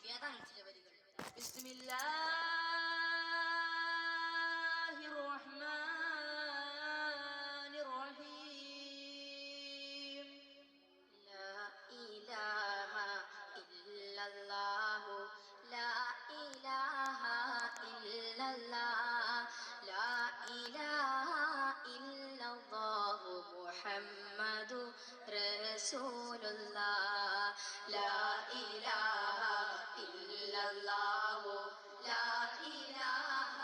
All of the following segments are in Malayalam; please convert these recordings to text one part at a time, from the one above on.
ഏതാണ് ചില വരികൾ? ബിസ്മില്ലാഹിർ റഹ്മാനിർ റഹീം. ലാ ഇലാഹ ഇല്ലല്ലാഹു ലാ ഇലാഹ ഇല്ലല്ലാഹ് ലാ ഇലാഹ ഇല്ലല്ലാഹു മുഹമ്മദു റസൂലുള്ളാഹ് ലാ ഇലാഹ ഇല്ലല്ലാഹു ലാ ഇലാഹ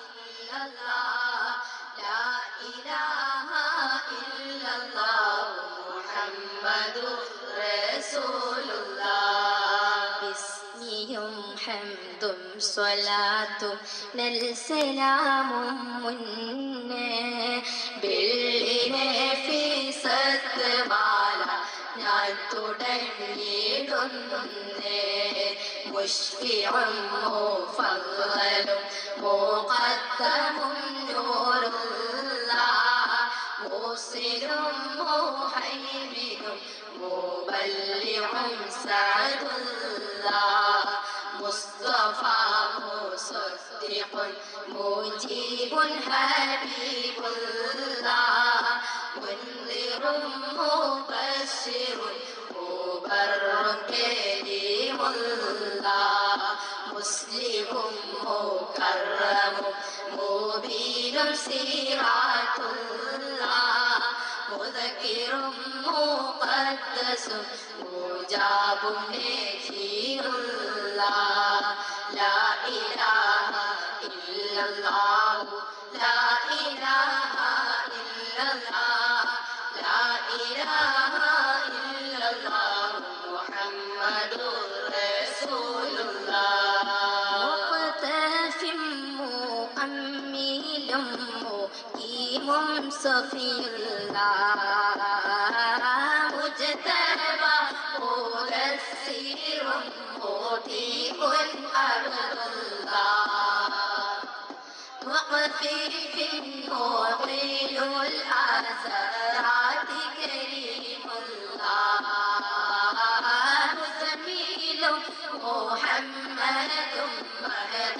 ഇല്ലല്ലാഹ് ലാ ഇലാഹ ഇല്ലല്ലാഹു മുഹമ്മദു റസൂലുള്ളാഹ്. ബിസ്മിയും ഹംദും സ്വലാത്തും നൽസലാമും മുന്നേ ബില്ലിനെ ഫീസത്ത് മാല ഞാൻ തുടങ്ങിയിടുന്നേ. മുഷ്ഫിഉം മുഫളലും മുഖദ്ദമും നൂറുല്ലാഹ് മൂസിലും മുഹൈമിനും മുബല്ലിഉം സഅദുല്ലാഹ് മുസ്തഫ മുസദ്ദിഖുൻ മുജീബുൻ ഹബീബുല്ലാഹ് മുൻദിറും മുബശ്ശിറുൻ മുബർറുൻ കരീമുല്ലാഹ് മുസ്ലിമും മുകർറമും മുബീനും സിറാത്തുല്ലാഹ് മുദക്കിറും മുഖദ്ദസും മുജാബും നജീറുല്ലാഹ് ലാ ഇലാഹ ഇല്ലല്ലാഹു ലാ ഇലാഹ ഇല്ലല്ലാഹ് ലാ ഇലാഹ ഇല്ലല്ലാഹു മുഹമ്മദുർ റസൂലുള്ളാഹ്. മുഖ്തഫിം മുഅമ്മിലും മുഖീമും സഫിയുല്ലാഹ് മുജ്തബ മുദസ്സിറും മുതീഉൻ അബ്ദുല്ലാഹ് وقفيف مطيل الأسرات كريم الله مسميل محمد مهد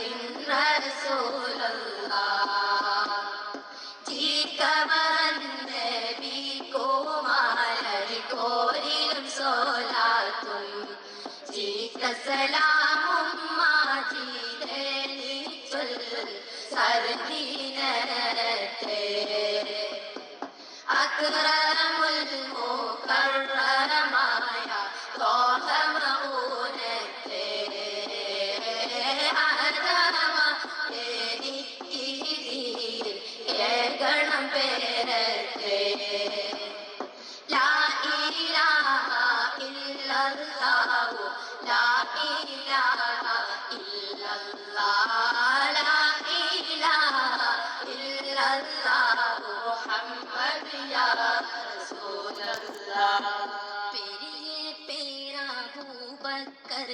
رسول الله جيك والنبيكم عليكم صلاة جيك سلام ماجدني സർദീനത്തെ അക്രമുൽ മുകർറമായ തോഹമഊനത്തെ ആദമ എനിക്കിതിൽ ഏകണം പേരത്തെ ലാ ഇലാഹ ഇല്ലല്ലാഹു ലാ ഇലാഹ ഇല്ലല്ലാഹ് ലാ ഇലാഹ ഇല്ലല്ലാഹു മുഹമ്മദ് യാ റസൂലല്ലാഹ്. പെരിയ പേരാബൂബക്കർ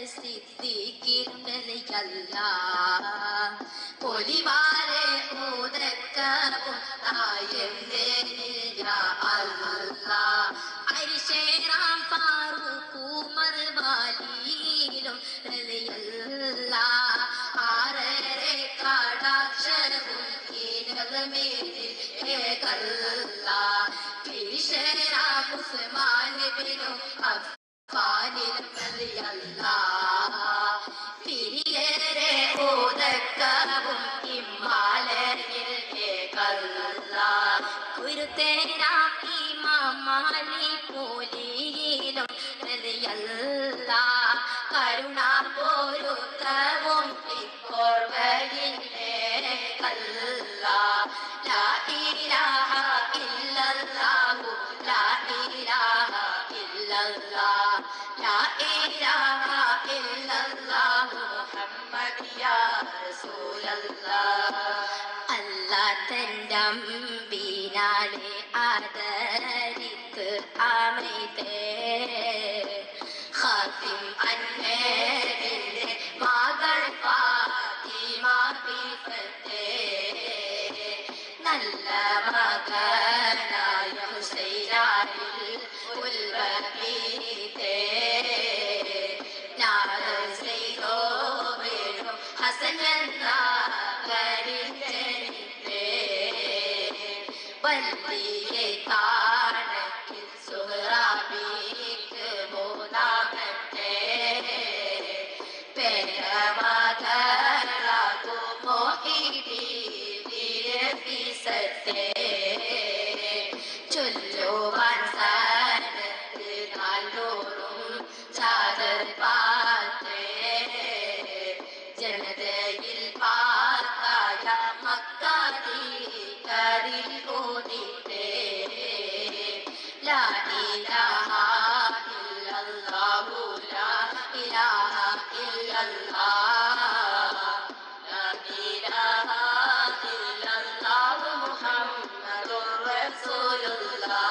സിദ്ദീഖിനല്ലാഹ് പൊലിവാരെ ഉദക്കവും തായന്റെ യാ അല്ലാഹ് അരിശേറാം ഫാറൂഖ് ഉമർ വാലിയിലും റളിയല്ലാഹ് ആരരെ കടാക്ഷവും ഇനകമേതിൽ ഏകല്ലാഹ് പിരിശേറാം ഉസ്മാൻ ഇബ്നു അഫ്ഫാനിലും റളിയല്ലാഹ് പിരിയേറെ ഉദക്കവും ഇമ്മാലയിൽ ഏകല്ലാഹ് കുരുത്തേരാം ഇമാം മാലിക് പോലിയിലും റളിയല്ലാഹ് കരുണാപൊരുത്തവും ഇക്കോർവയിൽ ഏകല്ലാഹ് ലാ ഇലാഹ ഇല്ലല്ലാഹു ലാ ഇലാഹ ഇല്ലല്ലാഹ് ലാ ഇലാഹ ഇല്ലല്ലാഹു മുഹമ്മദ് യാ റസൂലല്ലാഹ്. അല്ലാഹ് തന്റെ അമ്പീനാലെ ആദരിത്ത് അമൃതേ ഖാതിം അന്നബിന്റെ മകൾ ഫാത്തിമ ബിഫത്തെ നല്ല മകനായ ഹുസൈനാരിൽ ഉൽബീതേ നാദ ചെയ്തോ ഹസൻ എന്ന കരിഞ്ചരിത്രേ വല്ലിയെ കാണത്തിൽ സുഹ്റാബിക്ക് മൂന്നാമത്തെ പേരമതളകു മോഹിനി വിരഫിസത്തെ ചൊല്ലുവാൻ സനത്ത് നാൽനൂറും ചാദർ പാത്രേ ജനതയിൽ പാർക്കായ മക്കാതി കരിൽ ഓതിട്ടേ ലാ ഇലാഹ ഇല്ലല്ലാഹു ലാ ഇലാഹ ഇല്ലല്ലാഹ് ലാ ഇലാഹ ഇല്ലല്ലാഹു മുഹമ്മദുർ റസൂലുള്ളാഹ്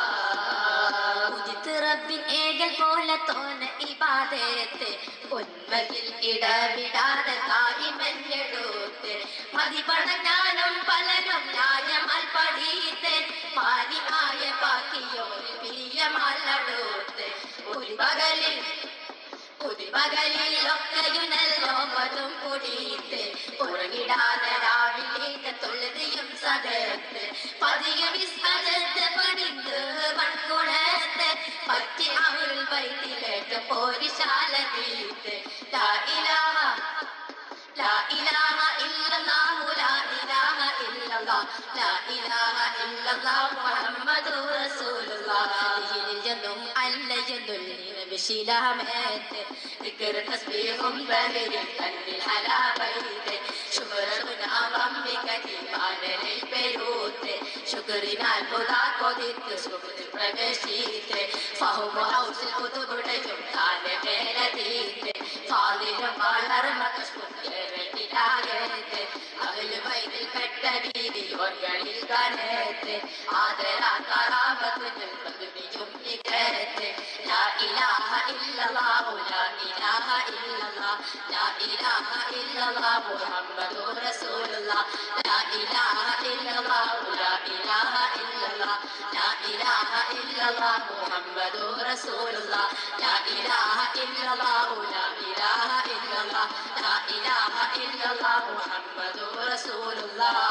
ഉദിത്ത് റബ്ബിൻ ഏകൽ പോലെ തോന്ന ഇബാദത്ത് ഉന്മയിൽ ഇടവിടാതെ തായിമെന്നെടുത്ത് മതിപടഞ്ഞാലും പലരും ന്യായമാൽ പഠിത്ത് മാനിയായ ബാക്കിയോര് പ്രിയമാലടുത്ത് ഒരു പകലിലൊക്കെയും നെല്ലോമതും കൂടിയിട്ട് ഉറങ്ങിടാതെ രാവിലെ തൊഴുതിയും സദത്ത് പതിയ വിസ്മരത്ത് പണിത് മൺകുളത്ത് പറ്റി അവൾ വൈദ്യലേട്ട് പോരിശാല തീർത്ത് ലാ ഇലാഹ ഇല്ലല്ലാഹു ലാ ഇലാഹ ഇല്ലല്ലാഹ് ലാ ഇലാഹ ഇല്ലല്ലാഹ് മുഹമ്മദുർ റസൂലുള്ളാഹ് ദീനിൽ ജന്നും അല്ലയതുൽ ബിശിലാമത്ത് ദിക്ർ തസ്ബീഹും ബഹരിൽ കണ്ണിൽ ഹലാബൈത് ശുക്റുൻ അവംബികതി വാനലിൽ പെരൂത്ത് ശുക്രിനാൽ പുതാ കൊതിത്ത് സുഖത്തിൽ പ്രവേശിത്ത് ഫഹുമ ഔസിൽ പുതുകുടയും താനെ മേലതീത്ത് ഫാദിലും വളർമ കഷ്പുത്തിലാകത്ത് അവൽ വൈദിൽ പെട്ട വീതിയോർകളിൽ കനത്ത് ആദരാകാരാപത്തിൽ പകുതിയും നികരത്ത് ലാ ഇലാഹ ഇല്ലല്ലാഹു ലാ ഇലാഹ ഇല്ലല്ലാഹ് ലാ ഇലാഹ ഇല്ലല്ലാഹ് മുഹമ്മദുർ റസൂലുള്ളാഹ് ലാ ഇലാഹ ഇല്ലല്ലാഹു ലാ ഇലാഹ ഇല്ലല്ലാഹ് ലാ ഇലാഹ ഇല്ലല്ലാഹ് മുഹമ്മദുർ റസൂലുള്ളാഹ് ലാ ഇലാഹ ഇല്ലല്ലാഹു ലാ ഇലാഹ ഇല്ലല്ലാഹ് ലാ ഇലാഹ ഇല്ലല്ലാഹ് മുഹമ്മദുർ റസൂലുള്ളാഹ്